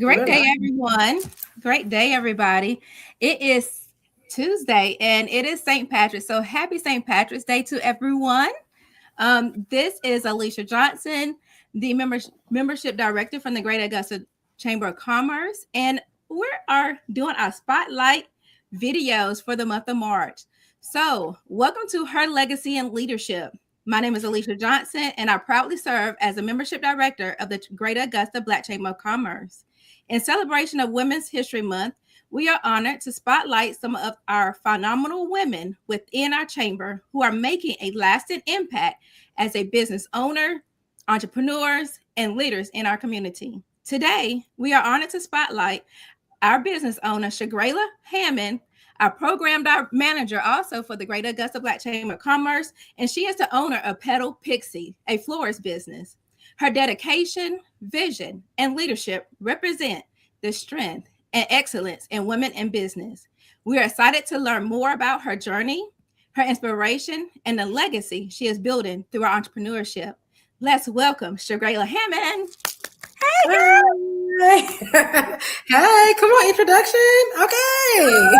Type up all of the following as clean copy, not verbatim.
Great day, everyone. Great day, everybody. It is Tuesday and it is St. Patrick's. So happy St. Patrick's Day to everyone. This is Alicia Johnson, the membership director from the Greater Augusta Chamber of Commerce. And we are doing our spotlight videos for the month of March. So welcome to Her Legacy and Leadership. My name is Alicia Johnson, and I proudly serve as a membership director of the Greater Augusta Black Chamber of Commerce. In celebration of Women's History Month, we are honored to spotlight some of our phenomenal women within our chamber who are making a lasting impact as a business owner, entrepreneurs, and leaders in our community. Today, we are honored to spotlight our business owner, Shargilla Hammond, our program manager also for the Greater Augusta Black Chamber of Commerce, and she is the owner of Petal, Pixie, a florist business. Her dedication, vision, and leadership represent the strength and excellence in women in business. We are excited to learn more about her journey, her inspiration, and the legacy she is building through our entrepreneurship. Let's welcome Shargilla Hammond. Hey, girl. Hey, come on, introduction. Okay.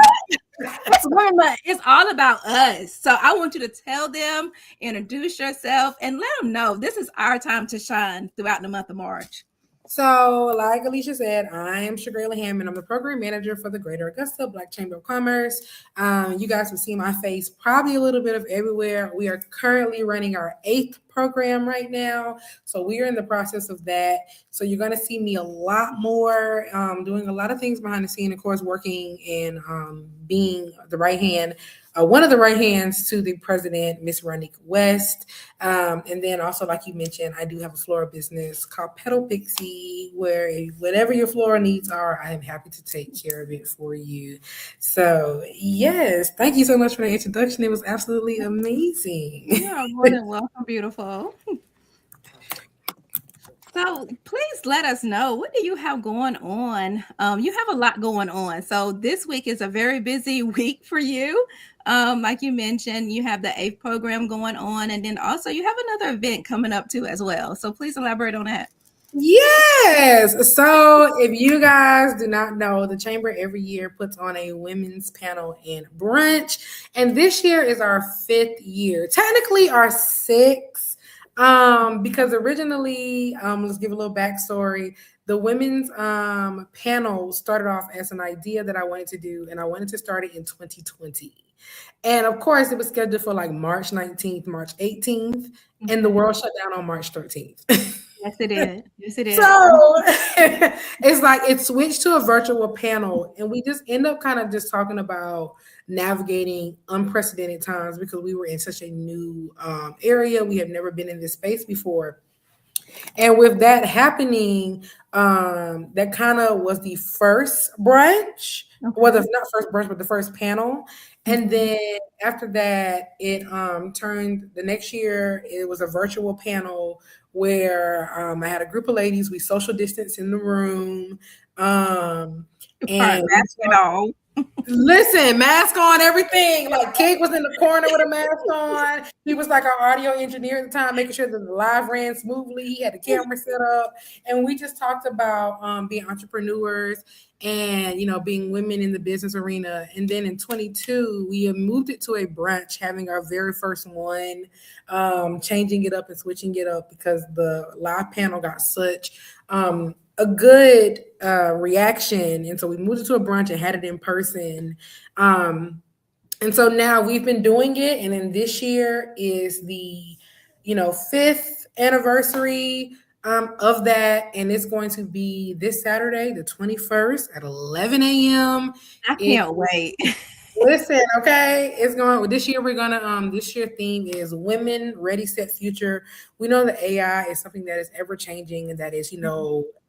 It's all about us. So I want you to tell them, introduce yourself, and let them know this is our time to shine throughout the month of March. So, like Alicia said, I am Shargilla Hammond. I'm the program manager for the Greater Augusta Black Chamber of Commerce. You guys will see my face probably a little bit of everywhere. We are currently running our 8th program right now. So we are in the process of that. So you're going to see me a lot more, doing a lot of things behind the scene, of course, working and being the right hand, one of the right hands to the president, Miss Ronique West. And then also, like you mentioned, I do have a floral business called Petal Pixie, where whatever your floral needs are, I am happy to take care of it for you. So yes, thank you so much for the introduction. It was absolutely amazing. Yeah, more than welcome, beautiful. So please let us know, what do you have going on? You have a lot going on. So this week is a very busy week for you. Like you mentioned, you have the 8th program going on, and then also you have another event coming up too as well. So please elaborate on that. Yes. So if you guys do not know, the Chamber every year puts on a women's panel and brunch. And this year is our 5th year, technically our 6th. Because originally, let's give a little backstory. The women's panel started off as an idea that I wanted to do, and I wanted to start it in 2020. And of course, it was scheduled for like March 19th, March 18th, and the world shut down on March 13th. Yes, it is. Yes, it is. So it's like it switched to a virtual panel, and we just end up kind of just talking about navigating unprecedented times because we were in such a new area. We have never been in this space before. And with that happening, that kind of was the first brunch. Okay. Well, not first brunch, but the first panel. And then after that, it turned the next year, it was a virtual panel where I had a group of ladies. We social distanced in the room. And mask on. Listen, mask on, everything. Like Kig was in the corner with a mask on. He was like our audio engineer at the time, making sure that the live ran smoothly. He had the camera set up. And we just talked about being entrepreneurs and, being women in the business arena. And then in 22, we have moved it to a brunch, having our very first one, changing it up and switching it up because the live panel got such a good reaction. And so we moved it to a brunch and had it in person. And so now we've been doing it. And then this year is the, 5th anniversary of that. And it's going to be this Saturday, the 21st at 11 a.m. I can't wait. Listen, okay, it's going. This year we're gonna. This year theme is Women Ready, Set, Future. We know that AI is something that is ever changing and that is,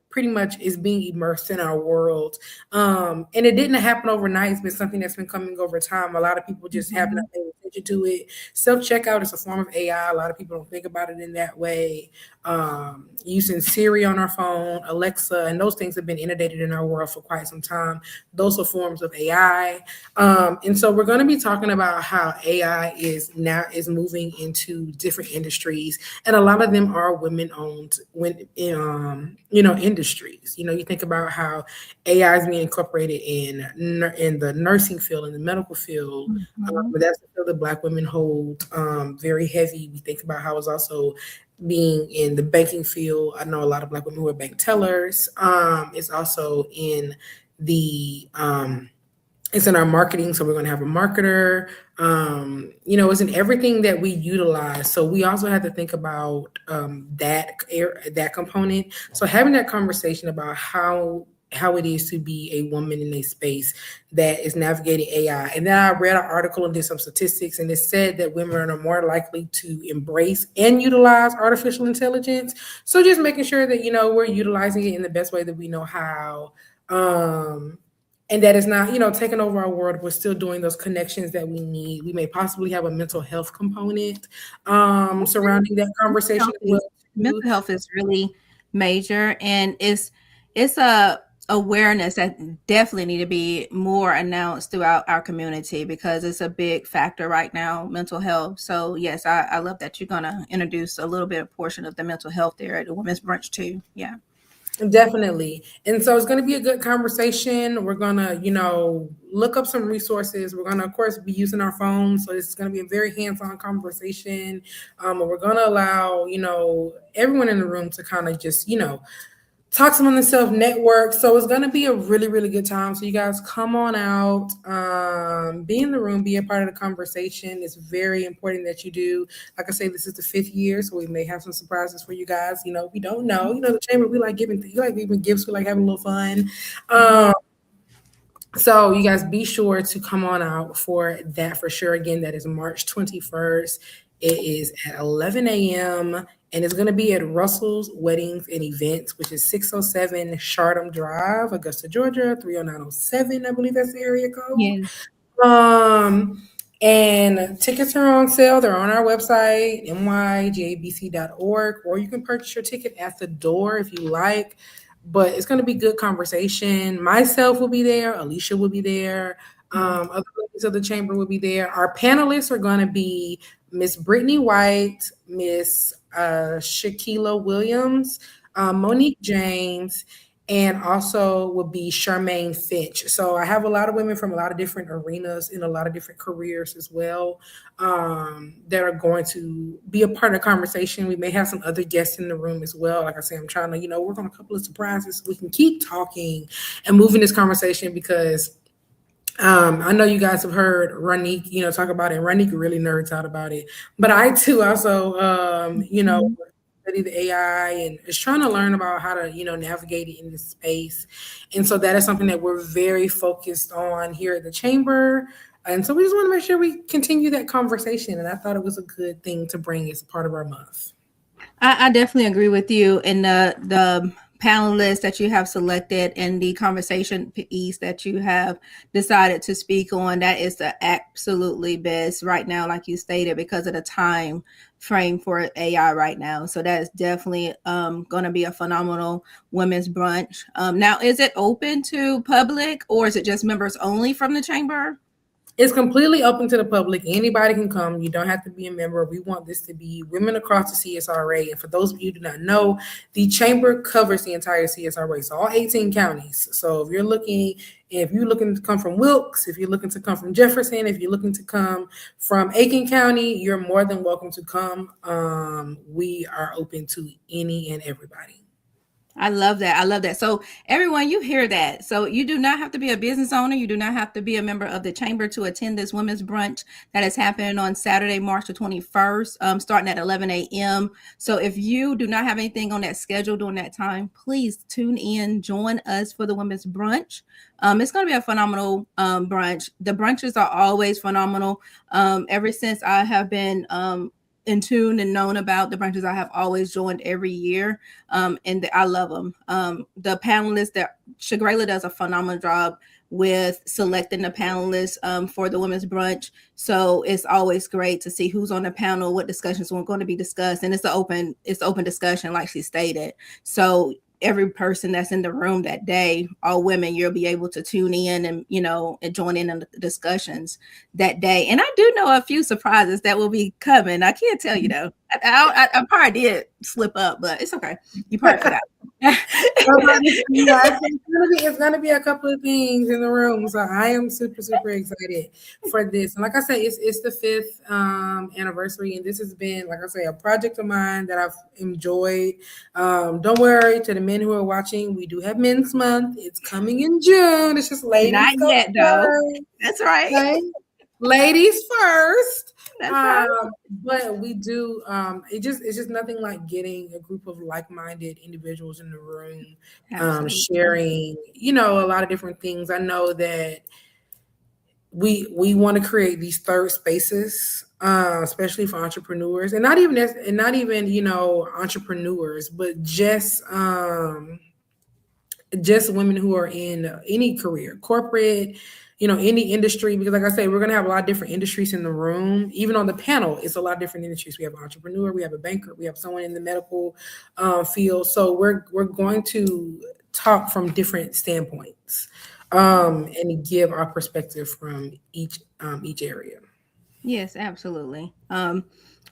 pretty much is being immersed in our world. And it didn't happen overnight. It's been something that's been coming over time. A lot of people just have not paid attention to it. Self-checkout is a form of AI. A lot of people don't think about it in that way. using Siri on our phone, Alexa, and those things have been inundated in our world for quite some time. Those are forms of AI. And so we're going to be talking about how AI is moving into different industries, and a lot of them are women owned industries. You think about how AI is being incorporated in the nursing field, in the medical field. Mhm. But that's the field that Black women hold very heavy. We think about how it's also being in the banking field. I know a lot of Black women who are bank tellers. It's also in the it's in our marketing, so we're going to have a marketer. It's in everything that we utilize. So we also have to think about that component. So having that conversation about how it is to be a woman in a space that is navigating AI. And then I read an article and did some statistics, and it said that women are more likely to embrace and utilize artificial intelligence. So just making sure that we're utilizing it in the best way that we know how. And that is not, taking over our world. We're still doing those connections that we need. We may possibly have a mental health component surrounding that Mental conversation health as well. is mental health is really major, and it's a awareness that definitely need to be more announced throughout our community, because it's a big factor right now, mental health. So yes, I love that you're gonna introduce a little bit of portion of the mental health there at the women's brunch too. Yeah. Definitely. And so it's going to be a good conversation. We're going to, look up some resources. We're going to, of course, be using our phones. So it's going to be a very hands-on conversation. And we're going to allow, everyone in the room to kind of just, talk among themselves, network. So it's going to be a really, really good time. So you guys come on out, be in the room, be a part of the conversation. It's very important that you do. Like I say, this is the 5th year, so we may have some surprises for you guys. We don't know. The chamber, we like giving gifts. We like having a little fun. So you guys be sure to come on out for that for sure. Again, that is March 21st. It is at 11 a.m. and it's going to be at Russell's Weddings and Events, which is 607 Shardham Drive, Augusta, Georgia, 30907. I believe that's the area code. Yes. And tickets are on sale. They're on our website, mygabc.org, or you can purchase your ticket at the door if you like. But it's going to be good conversation. Myself will be there. Alicia will be there. Other members of the chamber will be there. Our panelists are going to be Miss Brittany White, Miss Shaquilla Williams, Monique James, and also will be Charmaine Finch. So I have a lot of women from a lot of different arenas in a lot of different careers as well, that are going to be a part of the conversation. We may have some other guests in the room as well. Like I say, I'm trying to, work on a couple of surprises so we can keep talking and moving this conversation, because I know you guys have heard Ranique, talk about it. Ranique really nerds out about it, but I too also, study the AI and is trying to learn about how to, navigate it in this space. And so that is something that we're very focused on here at the chamber. And so we just want to make sure we continue that conversation. And I thought it was a good thing to bring as part of our month. I definitely agree with you. And the panelists that you have selected and the conversation piece that you have decided to speak on, that is the absolutely best right now, like you stated, because of the time frame for AI right now. So that is definitely going to be a phenomenal women's brunch. Now, is it open to public, or is it just members only from the chamber? It's completely open to the public. Anybody can come. You don't have to be a member. We want this to be women across the CSRA. And for those of you who do not know, the chamber covers the entire CSRA, so all 18 counties. So if you're looking to come from Wilkes, if you're looking to come from Jefferson, if you're looking to come from Aiken County, you're more than welcome to come. We are open to any and everybody. I love that. I love that. So everyone, you hear that. So you do not have to be a business owner. You do not have to be a member of the chamber to attend this women's brunch that is happening on Saturday, March the 21st, starting at 11 a.m. So if you do not have anything on that schedule during that time, please tune in, join us for the women's brunch. It's going to be a phenomenal brunch. The brunches are always phenomenal. Ever since I have been in tune and known about the brunches. I have always joined every year, and I love them. The panelists that Shargilla does a phenomenal job with selecting the panelists for the women's brunch. So it's always great to see who's on the panel, what discussions are going to be discussed, and it's open discussion, like she stated. So every person that's in the room that day, all women, you'll be able to tune in and and join in the discussions that day. And I do know a few surprises that will be coming. I can't tell you though. I probably did slip up, but it's okay. You probably forgot. Yeah, it's gonna be a couple of things in the room, so I am super super excited for this. And like I said, it's the fifth anniversary, and this has been, like I say, a project of mine that I've enjoyed. Don't worry, to the men who are watching, we do have Men's Month. It's coming in June. It's just ladies Not yet though. That's right. Okay? Ladies first. That's right. But we do it's just nothing like getting a group of like-minded individuals in the room, sharing, a lot of different things. I know that we want to create these third spaces, especially for entrepreneurs, and not even entrepreneurs, but just women who are in any career, corporate, any industry, because like I say, we're going to have a lot of different industries in the room. Even on the panel, it's a lot of different industries. We have an entrepreneur, we have a banker, we have someone in the medical field. So we're going to talk from different standpoints and give our perspective from each area. Yes, absolutely. And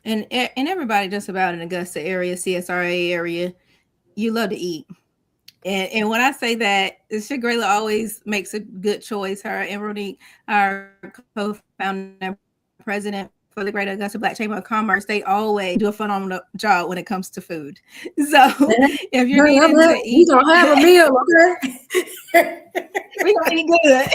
everybody just about in Augusta area, CSRA area, you love to eat. And when I say that, Shargilla always makes a good choice. Her and Ronique, our co-founder and president for the Greater Augusta Black Chamber of Commerce, they always do a phenomenal job when it comes to food. So if you're needing to eat, we gonna have a meal, okay? we gonna eat good.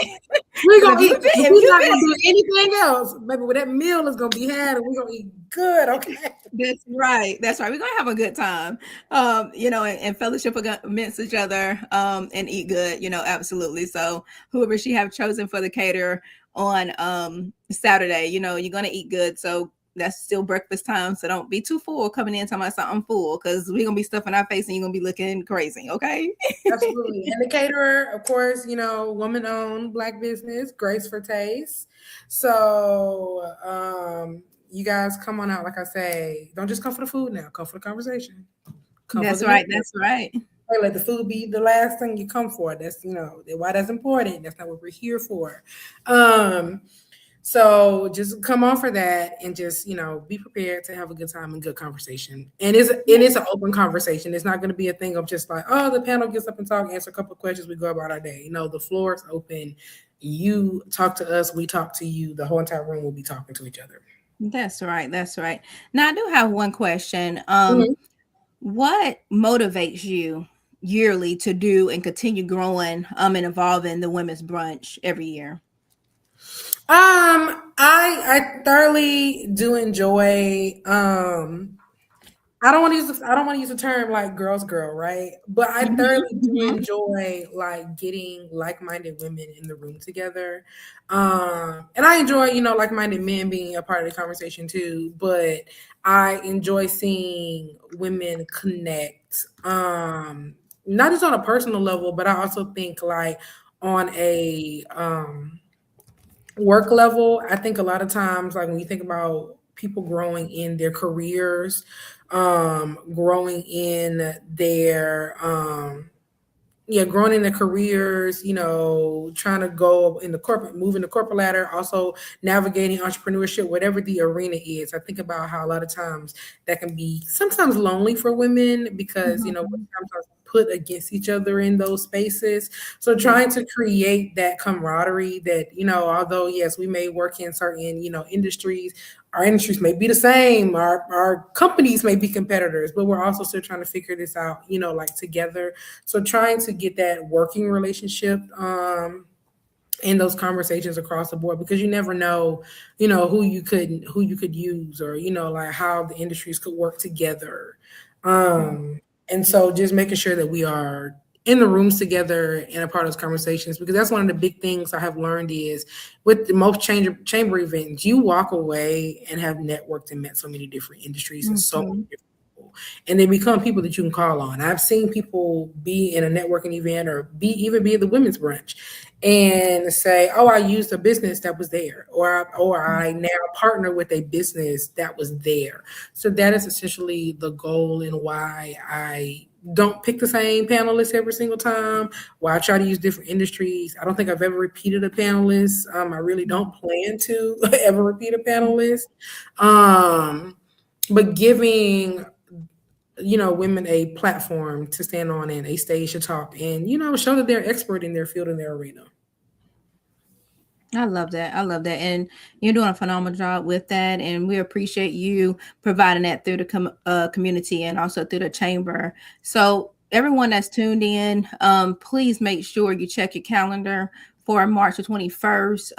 We're gonna eat. We're not gonna do anything else. Maybe with that meal is gonna be had, and we're gonna eat good. Okay. That's right. That's right. We're gonna have a good time. And fellowship amongst each other, and eat good. Absolutely. So whoever she have chosen for the caterer on Saturday, you're gonna eat good. So that's still breakfast time. So don't be too full coming in talking about something full, because we're gonna be stuffing our face and you're gonna be looking crazy. Okay. Absolutely. And the caterer, of course, woman-owned Black business, Grace for Taste. So you guys come on out. Like I say, don't just come for the food now. Come for the conversation. That's right. That's right. Hey, let the food be the last thing you come for. That's why that's important. That's not what we're here for. So just come on for that, and just be prepared to have a good time and good conversation. And it's an open conversation. It's not going to be a thing of just like, oh, the panel gets up and talk, answer a couple of questions, we go about our day. The floor is open. You talk to us, we talk to you. The whole entire room will be talking to each other. That's right. That's right. Now I do have one question. What motivates you yearly to do and continue growing and evolving the women's brunch every year? I thoroughly do enjoy I don't want to use the term like girls girl, right? But I thoroughly do enjoy like getting like-minded women in the room together. And I enjoy, like-minded men being a part of the conversation too, but I enjoy seeing women connect. Not just on a personal level, but I also think like on a work level. I think a lot of times, like when you think about people growing in their careers, growing in their growing in their careers, trying to go in the moving the corporate ladder, also navigating entrepreneurship, whatever the arena is. I think about how a lot of times that can be sometimes lonely for women because, we're sometimes put against each other in those spaces. So trying to create that camaraderie that, although, yes, we may work in certain, industries, our industries may be the same, our companies may be competitors, but we're also still trying to figure this out, like together. So trying to get that working relationship in those conversations across the board, because you never know, who you could use, or, like how the industries could work together. And so just making sure that we are in the rooms together and a part of those conversations, because that's one of the big things I have learned is with the most chamber events, you walk away and have networked and met so many different industries and so many Mhm. different people, and they become people that you can call on. I've seen people be in a networking event or be at the women's brunch and say, "Oh, I used a business that was there," or I now partner with a business that was there. So that is essentially the goal and why I don't pick the same panelists every single time. Why I try to use different industries. I don't think I've ever repeated a panelist. I really don't plan to ever repeat a panelist. Um, but giving women a platform to stand on and a stage to talk and show that they're expert in their field in their arena. I love that. I love that. And you're doing a phenomenal job with that. And we appreciate you providing that through the community and also through the chamber. So, everyone that's tuned in, please make sure you check your calendar for March the 21st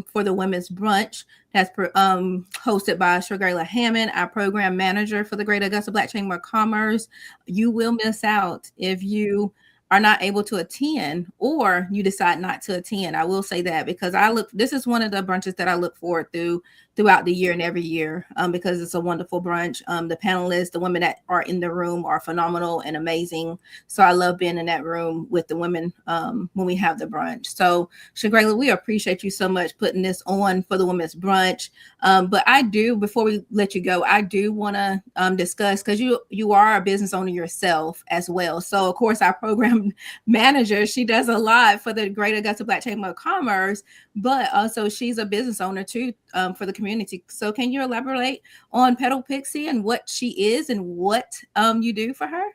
for the Women's Brunch that's hosted by Shargilla Hammond, our program manager for the Greater Augusta Black Chamber of Commerce. You will miss out if you are not able to attend or you decide not to attend. I will say that because this is one of the brunches that I look forward to throughout the year and every year because it's a wonderful brunch. The panelists, the women that are in the room are phenomenal and amazing. So I love being in that room with the women when we have the brunch. So Shargilla, we appreciate you so much putting this on for the women's brunch. But I do, before we let you go, I do want to discuss, because you are a business owner yourself as well. So of course our program manager, she does a lot for the Greater Augusta Black Chamber of Commerce, but also she's a business owner too for the community. So can you elaborate on Petal Pixie and what she is and what you do for her?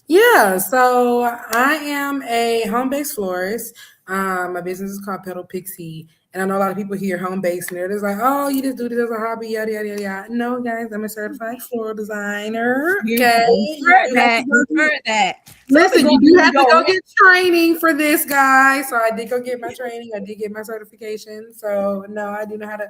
Yeah, so I am a home-based florist. My business is called Petal Pixie, and I know a lot of people hear home-based and they're just like, "Oh, you just do this as a hobby, yada yada yada yada." No, guys, I'm a certified floral designer. Okay, You heard that. You heard that. So Listen, you do have to go get training for this, guys. So I did go get my training. I did get my certification. So no, I do know how to,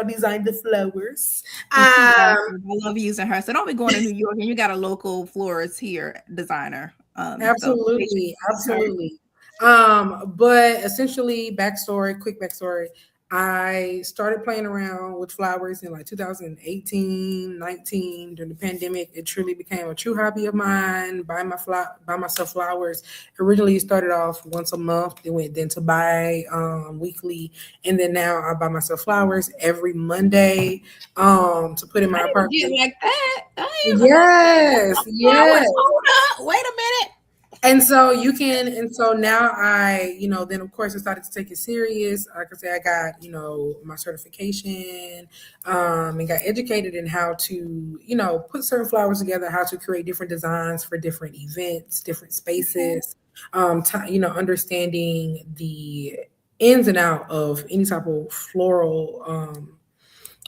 design the flowers. And she's awesome. I love using her. So don't be going to New York and you got a local florist here, designer. So Absolutely, absolutely. But essentially, quick backstory. I started playing around with flowers in like 2018, 19 during the pandemic. It truly became a true hobby of mine. Buy myself flowers. Originally, it started off once a month. It went then to buy weekly, and then now I buy myself flowers every Monday to put in my apartment. Like that. Yes, yes. Hold up. Wait a minute. And so now then of course I started to take it serious. Like I said, I got, my certification, and got educated in how to, put certain flowers together, how to create different designs for different events, different spaces, understanding the ins and out of any type of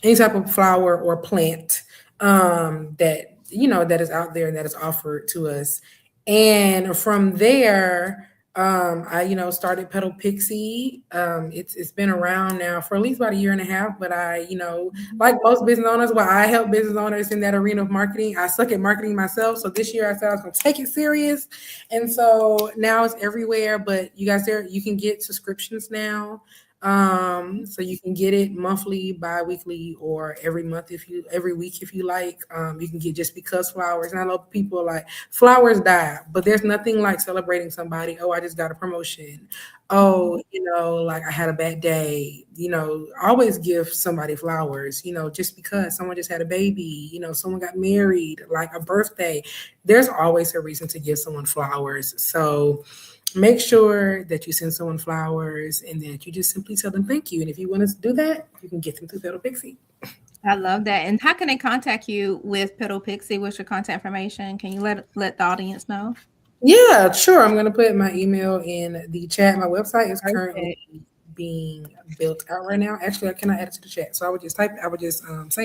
any type of flower or plant that is out there and that is offered to us. And from there, I started Petal Pixie. It's been around now for at least about a year and a half. But I, like most business owners, well, I help business owners in that arena of marketing. I suck at marketing myself, so this year I said I was going to take it serious, and so now it's everywhere. But you guys, you can get subscriptions now. So you can get it monthly, bi-weekly, or every week if you like. You can get Just Because flowers. And I know people are like, flowers die, but there's nothing like celebrating somebody. Oh, I just got a promotion. Oh, like I had a bad day. Always give somebody flowers, just because someone just had a baby, someone got married, like a birthday. There's always a reason to give someone flowers. So make sure that you send someone flowers and that you just simply tell them thank you. And if you want to do that, you can get them through Petal Pixie. I love that. And how can they contact you with Petal Pixie? What's your contact information? Can you let the audience know? Yeah, sure. I'm going to put my email in the chat. My website is currently being built out right now. Actually, I cannot add it to the chat. So I would just say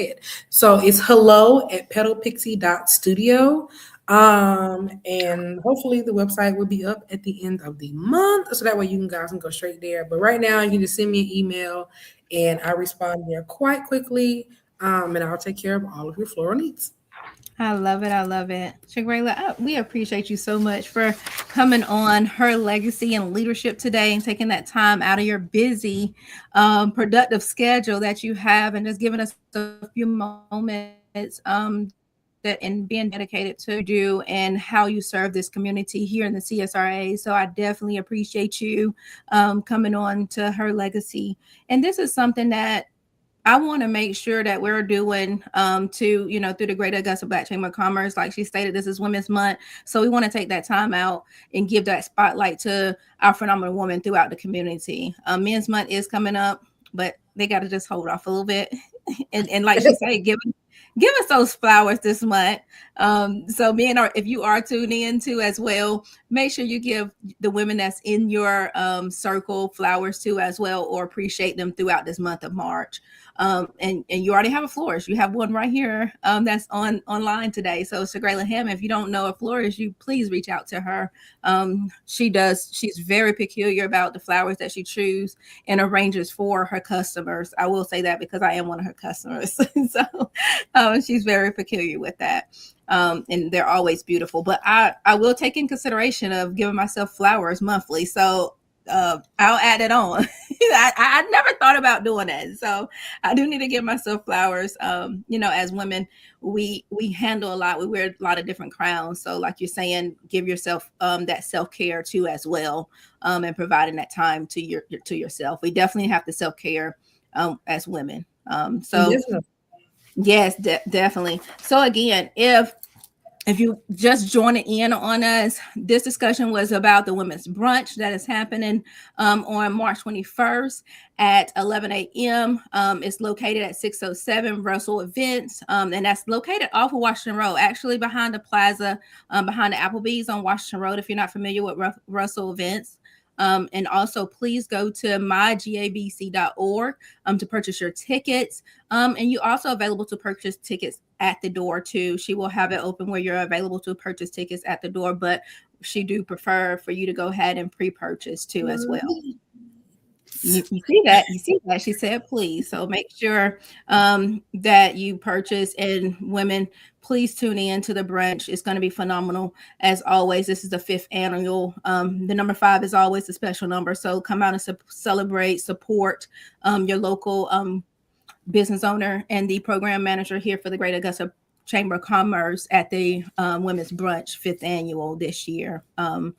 it. So it's hello@petalpixie.studio. And hopefully the website will be up at the end of the month. So that way you guys can go straight there. But right now you can just send me an email and I respond there quite quickly. And I'll take care of all of your floral needs. I love it. I love it. Shargilla, we appreciate you so much for coming on Her Legacy and Leadership today and taking that time out of your busy, productive schedule that you have and just giving us a few moments that and being dedicated to do and how you serve this community here in the CSRA. So I definitely appreciate you coming on to Her Legacy. And this is something that I want to make sure that we're doing to, through the Greater Augusta Black Chamber of Commerce. Like she stated, this is Women's Month. So we want to take that time out and give that spotlight to our phenomenal women throughout the community. Men's Month is coming up, but they got to just hold off a little bit. and like she said, give us those flowers this month. So men if you are tuning in too as well, make sure you give the women that's in your circle flowers too as well, or appreciate them throughout this month of March. And you already have a florist. You have one right here that's online today. So Shargilla Hammond, if you don't know a florist, you please reach out to her. She's very peculiar about the flowers that she chooses and arranges for her customers. I will say that because I am one of her customers. So she's very peculiar with that. And they're always beautiful. But I will take in consideration of giving myself flowers monthly. So I'll add it on. I never thought about doing that. So I do need to give myself flowers. As women, we handle a lot. We wear a lot of different crowns. So like you're saying, give yourself that self-care too as well, and providing that time to yourself. We definitely have to self-care as women. Yes, definitely. So again, if you just joining in on us, this discussion was about the women's brunch that is happening on March 21st at 11 a.m. It's located at 607 Russell Events, and that's located off of Washington Road, actually behind the plaza, behind the Applebee's on Washington Road, if you're not familiar with Russell Events. And also, please go to mygabcc.org to purchase your tickets. And you're also available to purchase tickets at the door too. She will have it open where you're available to purchase tickets at the door, but she do prefer for you to go ahead and pre-purchase too as well. You see that she said please, so make sure that you purchase. And women, please tune in to the brunch. It's going to be phenomenal as always. This is the 5th annual. The number 5 is always a special number, so come out and celebrate, support your local business owner and the program manager here for the Greater Augusta Chamber of Commerce at the Women's Brunch 5th annual this year, and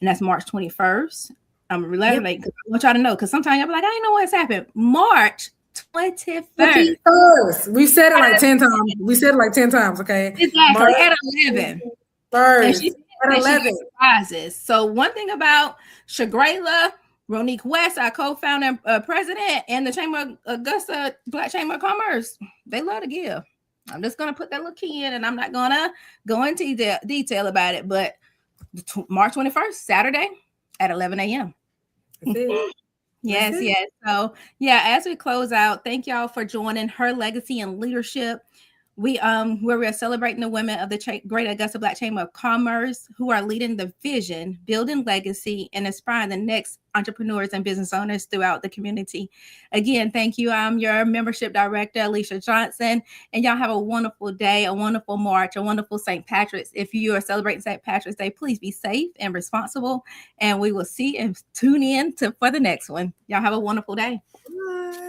that's March 21st. I'm relating because I want y'all to know, because sometimes y'all be like, I didn't know what's happened. March 21st. We said it like 10 times. Okay. Exactly. March at 11. First. At 11. Surprises. So one thing about Shargilla, Ronique West, our co-founder and president, and the Chamber of Augusta Black Chamber of Commerce, they love to give. I'm just going to put that little key in, and I'm not going to go into detail about it, but March 21st, Saturday, at 11 a.m. Yes. So, as we close out, thank y'all for joining Her Legacy and Leadership. Where we are celebrating the women of the Greater Augusta Black Chamber of Commerce who are leading the vision, building legacy, and inspiring the next entrepreneurs and business owners throughout the community. Again, thank you. I'm your membership director, Alicia Johnson, and y'all have a wonderful day, a wonderful March, a wonderful St. Patrick's. If you are celebrating St. Patrick's Day, please be safe and responsible, and we will see and tune in for the next one. Y'all have a wonderful day. Bye.